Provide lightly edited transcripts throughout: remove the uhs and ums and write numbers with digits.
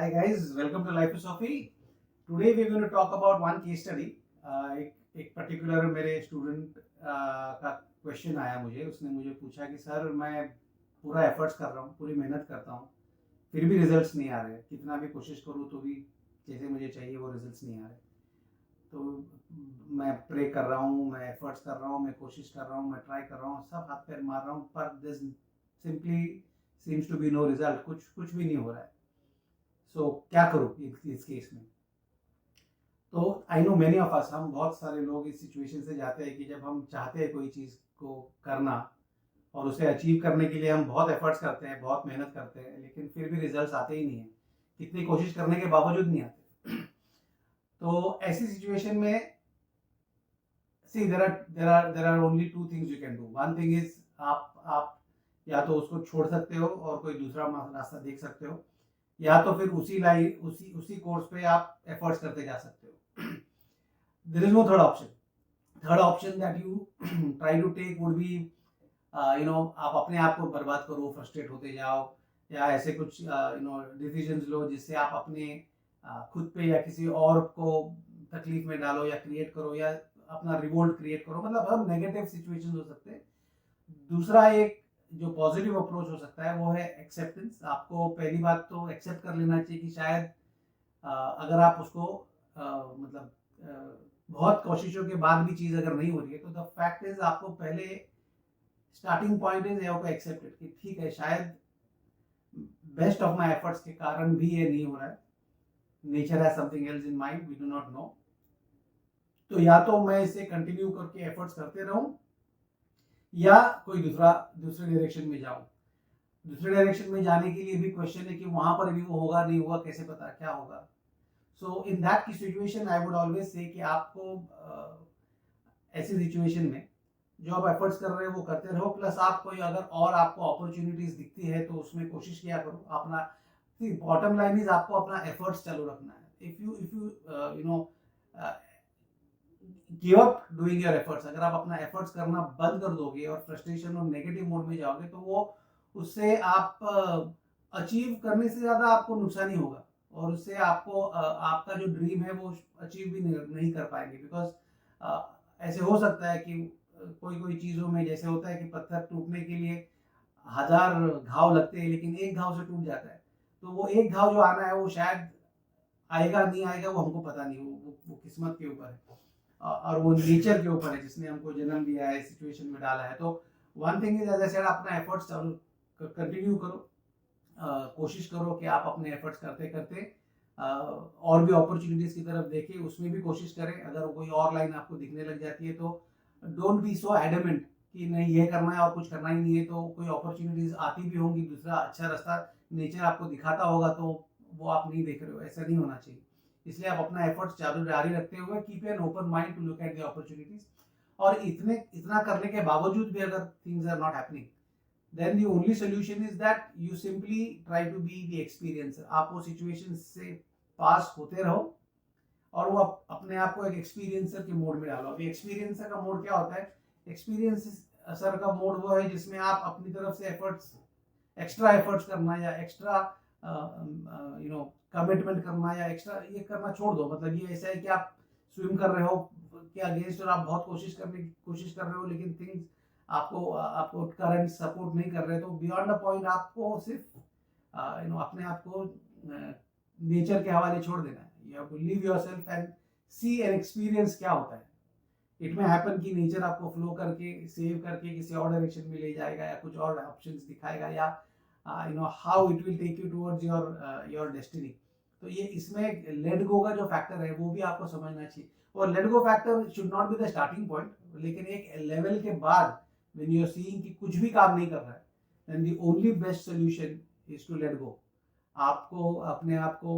Hi guys, welcome to Life Philosophy. Today we're going to talk about one case study. एक particular मेरे student का question आया मुझे. उसने मुझे पूछा कि सर मैं पूरा एफर्ट्स कर रहा हूँ, पूरी मेहनत करता हूँ, फिर भी रिजल्ट्स नहीं आ रहे. कितना भी कोशिश करूँ तो भी जैसे मुझे चाहिए वो रिजल्ट्स नहीं आ रहे. तो मैं प्रे कर रहा हूँ, मैं एफर्ट्स कर रहा हूँ, मैं कोशिश कर रहा हूँ, मैं ट्राई कर रहा हूँ, सब हाथ पैर मार रहा हूँ, पर this simply seems to be no result. कुछ भी नहीं हो रहा है. सो क्या करूँ इस केस में? तो I know many of us, हम बहुत सारे लोग इस सिचुएशन से जाते हैं कि जब हम चाहते हैं कोई चीज़ को करना और उसे अचीव करने के लिए हम बहुत एफर्ट्स करते हैं, बहुत मेहनत करते हैं, लेकिन फिर भी रिजल्ट्स आते ही नहीं हैं. कितनी कोशिश करने के बावजूद नहीं आते. तो ऐसी सिचुएशन में see there are only two things you can do. One thing is आप या तो उसको छोड़ सकते हो और कोई दूसरा रास्ता देख सकते हो, या तो फिर उसी कोर्स पे आप एफर्ट्स करते जा सकते हो. There is no third option. Third option that you try to take would be आप अपने आप को बर्बाद करो, फ्रस्ट्रेट होते जाओ, या ऐसे कुछ डिसीजंस लो जिससे आप अपने खुद पे या किसी और को तकलीफ में डालो, या क्रिएट करो, या अपना रिवोल्ट क्रिएट करो. मतलब हम नेगेटिव सिचुएशंस हो सकते हैं. दूसरा एक जो पॉजिटिव अप्रोच हो सकता है वो है एक्सेप्टेंस. आपको पहली बात तो एक्सेप्ट कर लेना चाहिए कि शायद अगर आप उसको बहुत कोशिशों के बाद भी चीज़ अगर नहीं हो रही है, तो द फैक्ट इज आपको पहले starting point is you accepted कि ठीक है, शायद बेस्ट ऑफ माई एफर्ट्स के कारण भी ये नहीं हो रहा है. Nature has something else in mind, we do not know. तो या तो मैं इसे कंटिन्यू करके एफर्ट्स करते रहूं, या कोई दूसरे डायरेक्शन में जाऊं. दूसरे डायरेक्शन में जाने के लिए भी क्वेश्चन है कि वहां पर भी वो होगा नहीं होगा, कैसे पता क्या होगा. सो इन दैट की situation I would always say कि आपको ऐसी सिचुएशन में जो आप एफर्ट्स कर रहे हो वो करते रहो, प्लस आप कोई अगर और आपको अपॉर्चुनिटीज दिखती है तो उसमें कोशिश किया करो. अपना बॉटम लाइन इज आपको अपना एफर्ट्स चालू रखना है. If you you know give up doing your efforts, अगर आप अपना एफर्ट्स करना बंद कर दोगे और फ्रस्ट्रेशन और नेगेटिव मोड में जाओगे, तो वो उससे आप अचीव करने से ज़्यादा आपको नुकसान ही होगा, और उससे आपको आपका जो ड्रीम है वो अचीव भी नहीं कर पाएंगे. बिकॉज ऐसे हो सकता है कि कोई चीज़ों में जैसे होता है कि पत्थर टूटने के लिए 1000 घाव लगते हैं, लेकिन एक घाव से टूट जाता है. तो वो एक घाव जो आना है वो शायद आएगा नहीं आएगा वो हमको पता नहीं. वो किस्मत के ऊपर है, और वो नेचर के ऊपर है जिसने हमको जन्म दिया है, सिचुएशन में डाला है. तो one thing is, as I said, अपना एफर्ट्स चालू कंटिन्यू करो. कोशिश करो कि आप अपने एफर्ट्स करते करते और भी अपॉर्चुनिटीज की तरफ देखें, उसमें भी कोशिश करें. अगर कोई और लाइन आपको दिखने लग जाती है तो डोंट बी सो एडमेंट कि नहीं ये करना है और कुछ करना ही नहीं है. तो कोई अपॉर्चुनिटीज आती भी होंगी, दूसरा अच्छा रास्ता नेचर आपको दिखाता होगा, तो वो आप नहीं देख रहे हो. ऐसा नहीं होना चाहिए. इसलिए आप अपना एफर्ट्स चालू जारी रखते हुए keep an open mind to look at the opportunities. और इतना करने के बावजूद भी अगर things are not happening, then the only solution is that you simply try to be the experiencer. आप वो सिचुएशन से पास होते रहो और वो अपने आप को एक एक्सपीरियंसर के मोड में डालो. अभी एक्सपीरियंसर का मोड क्या होता है? एक्सपीरियंसर का मोड वो है जिसमें आप अपनी तरफ से एक्स्ट्रा एफर्ट्स करना, या एक्स्ट्रा कमिटमेंट करना, या एक्स्ट्रा ये करना छोड़ दो. मतलब ये ऐसा है कि आप स्विम कर रहे हो के अगेंस्ट और आप बहुत कोशिश कर रहे हो, लेकिन थिंग्स आपको करंट सपोर्ट नहीं कर रहे. तो बियॉन्ड द पॉइंट आपको सिर्फ अपने आप को नेचर के हवाले छोड़ देना है. You have to leave yourself and see and experience क्या होता है. इट में हैपन कि नेचर आपको फ्लो करके सेव करके किसी और डायरेक्शन में ले जाएगा, या कुछ और ऑप्शंस दिखाएगा, या how it will take you towards your destiny. तो ये इसमें लेट गो का जो फैक्टर है वो भी आपको समझना चाहिए. और let go factor should not be the starting point, लेकिन एक लेवल के बाद when you are seeing कि कुछ भी काम नहीं कर रहा है, then the only best solution is to let go. आपको अपने आप को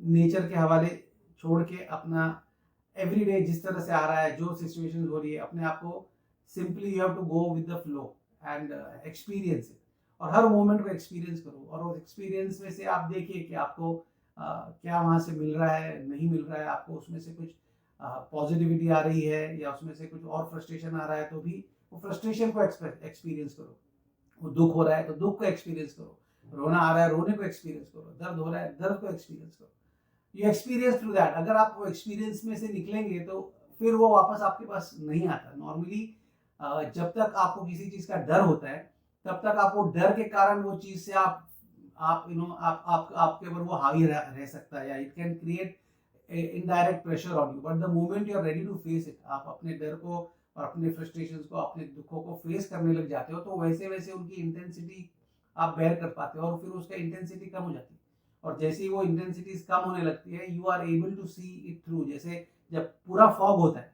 नेचर के हवाले छोड़ के अपना एवरीडे जिस तरह से आ रहा है, जो सिचुएशन हो रही है, अपने आप को simply you have to go with the flow and experience it. और हर मोमेंट को एक्सपीरियंस करो, और उस एक्सपीरियंस में से आप देखिए कि आपको क्या वहाँ से मिल रहा है, नहीं मिल रहा है. आपको उसमें से कुछ पॉजिटिविटी आ रही है, या उसमें से कुछ और फ्रस्ट्रेशन आ रहा है, तो भी वो फ्रस्ट्रेशन को एक्सपीरियंस करो. वो दुख हो रहा है तो दुख को एक्सपीरियंस करो. रोना आ रहा है, रोने को एक्सपीरियंस करो, दर्द हो रहा है, दर्द को एक्सपीरियंस करो, यू एक्सपीरियंस थ्रू दैट। अगर आप वो एक्सपीरियंस में से निकलेंगे तो फिर वो वापस आपके पास नहीं आता। नॉर्मली जब तक आपको किसी चीज़ का डर होता है तब तक आप वो डर के कारण वो चीज़ से आप यू नो आप आपके ऊपर वो हावी रह सकता है, या it can create indirect pressure on you. But the moment you are ready to face it, आप अपने डर को और अपने फ्रस्ट्रेशंस को, अपने दुखों को फेस करने लग जाते हो, तो वैसे वैसे उनकी इंटेंसिटी आप बेयर कर पाते हो और फिर उसका इंटेंसिटी कम हो जाती है। और जैसे ही वो इंटेंसिटीज कम होने लगती है, you are able to see it through. जैसे जब पूरा फॉग होता है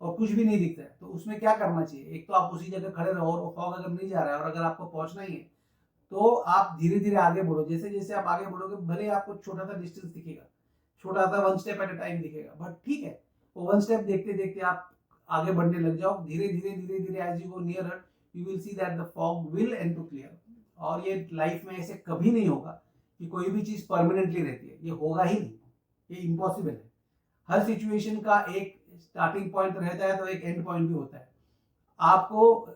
और कुछ भी नहीं दिखता है, तो उसमें क्या करना चाहिए? एक तो आप उसी जगह खड़े रहो, और वो फॉग अगर नहीं जा रहा है और अगर आपको पहुंचना ही है तो आप धीरे धीरे आगे बढ़ो। जैसे जैसे आप आगे बढ़ोगे, भले आपको छोटा सा डिस्टेंस दिखेगा, छोटा सा 1 स्टेप एट अ टाइम दिखेगा, बट ठीक है, वो 1 स्टेप देखते देखते आप आगे बढ़ने लग जाओ। धीरे धीरे धीरे धीरे as you go nearer, you will see that the fog will end to clear. और ये लाइफ में ऐसे कभी नहीं होगा कि कोई भी चीज परमानेंटली रहती है, ये होगा ही नहीं, ये इम्पॉसिबल है। हर सिचुएशन का एक स्टार्टिंग पॉइंट रहता है तो एक एंड पॉइंट भी होता है। आपको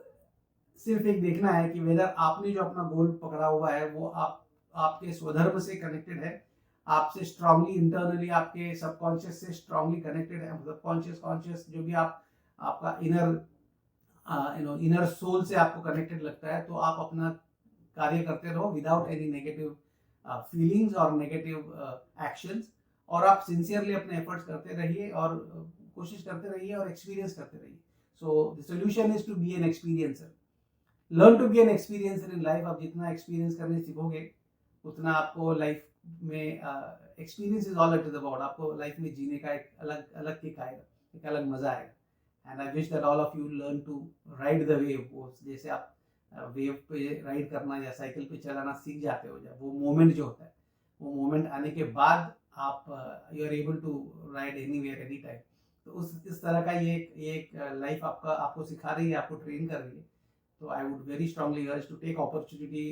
सिर्फ एक देखना है कि वेदर आपने जो अपना गोल पकड़ा हुआ है वो आपके स्वधर्म से कनेक्टेड है, आपसे स्ट्रांगली इंटरनली, आपके सबकॉन्शियस से स्ट्रांगली कनेक्टेड है। सबकॉन्शियस कॉन्शियस जो भी आपका इनर सोल से आपको कनेक्टेड लगता है, तो आप अपना कार्य करते रहो विदाउट एनी नेगेटिव फीलिंग्स और नेगेटिव एक्शंस, और आप सिंसियरली अपने एफर्ट्स करते रहिए और कोशिश करते रहिए और एक्सपीरियंस करते रहिए। So the solution is to be an experiencer. Learn to be an experiencer in life. आप जितना एक्सपीरियंस करने सीखोगे उतना आपको लाइफ में experience is all it is about. आपको लाइफ में जीने का एक अलग अलग किक आएगा, एक अलग मजा आएगा। And I wish that all of you learn to ride the wave. वो जैसे आप वेव पे राइड करना या साइकिल पे चलाना सीख जाते हो, जब वो मोमेंट जो होता है, वो मोमेंट आने के बाद आप you are able to ride anywhere any time. तो इस तरह का ये एक लाइफ आपको सिखा रही है, आपको ट्रेन कर रही है। So I would very strongly urge to take opportunity,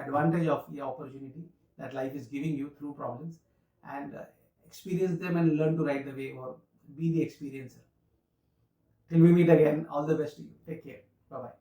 advantage of the opportunity that life is giving you through problems, and experience them and learn to ride the wave or be the experiencer. Till we meet again, all the best to you. Take care. Bye bye.